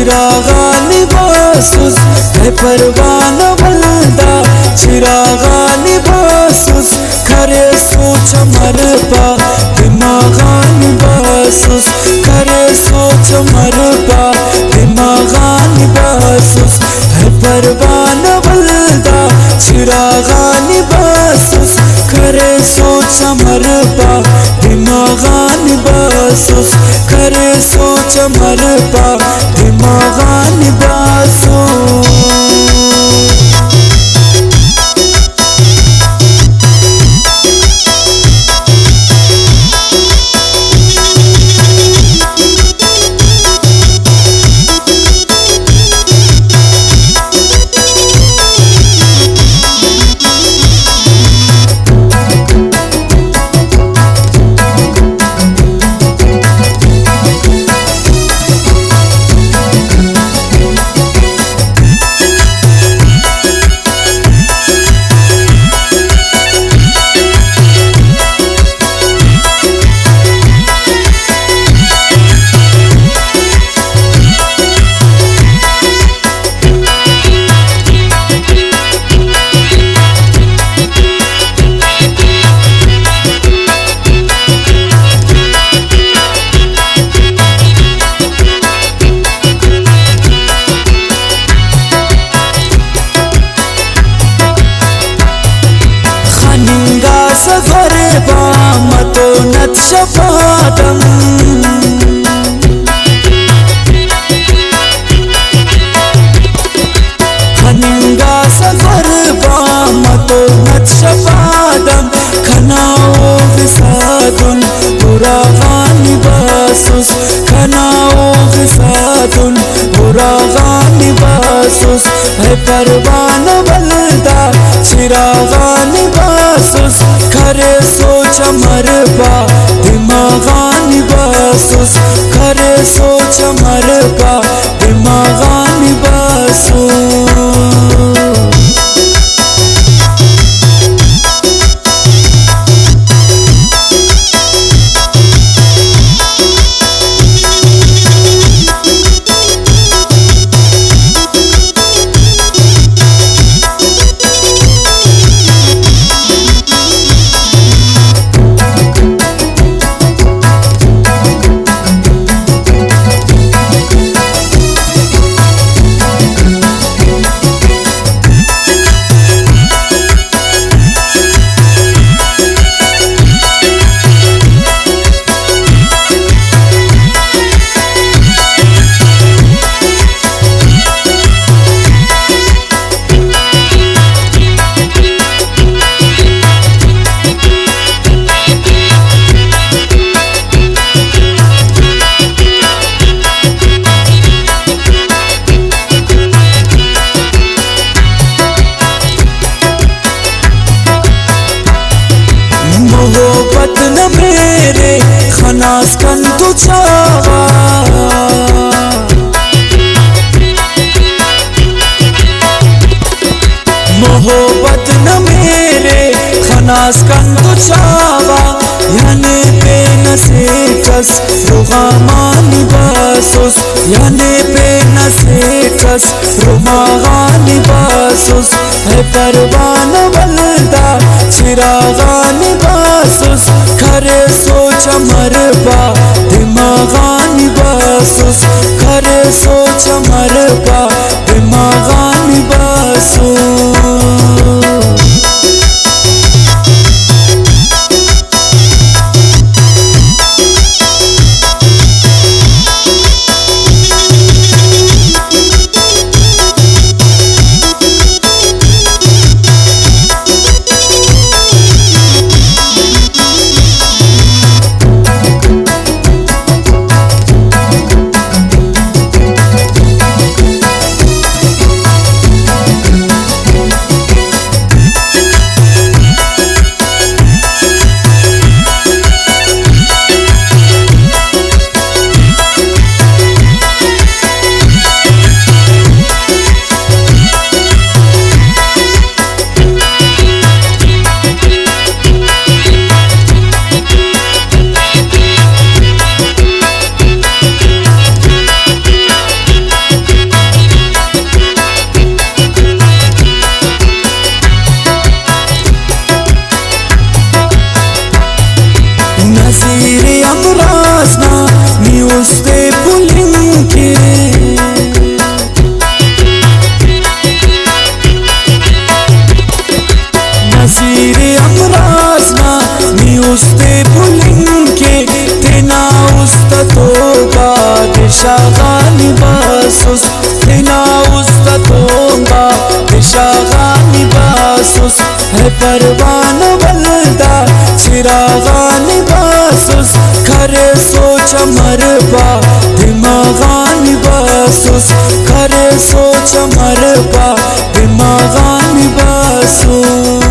चिरागानी बासुस है परवाना बलदा चिरागानी बासुस करे सोच मरपा दिमागानी बासुस करे सोच मरपा दिमागानी बासुस है परवाना बलदा चिरागानी बासुस करे सोच मरपा दिमागानी बासुस करे सोच मरपा दिमागानी बासुस। सफरे बामतो नत शफातम खनिंगा सफर बामतो नत शफातम खनाओ विसादुल बुरागानी बासुस खनाओ विसादुल बुरागानी बासुस है परवाना बलदा चिरागानी बासुस करे सोच मरपा दिमागानी बासुस करे सोच मरपा दिमागानी बासुस। मोहब्बत न मेरे खनास कन तू छावा मोहब्बत न मेरे खनास कन तू छावा याने पे नसे कस रुगामानी बासुस याने पे नसे कस रुगामानी बासुस है परवाना बलदा चिरागानी बासुस करे सोच मरपा दिमागानी बासुस करे सोच मरपा दिमागानी बासुस। मसीर अमरासना मी उस्ते बुलिंके तेना उस्ततोगा दिशागानी बासुस तेना उस्ततोगा दिशागानी बासुस है परवान बलदा चिरागानी बासुस करे सोच मरबा दिमागानी बासुस करे सोच मरबा दिमागानी बासुस।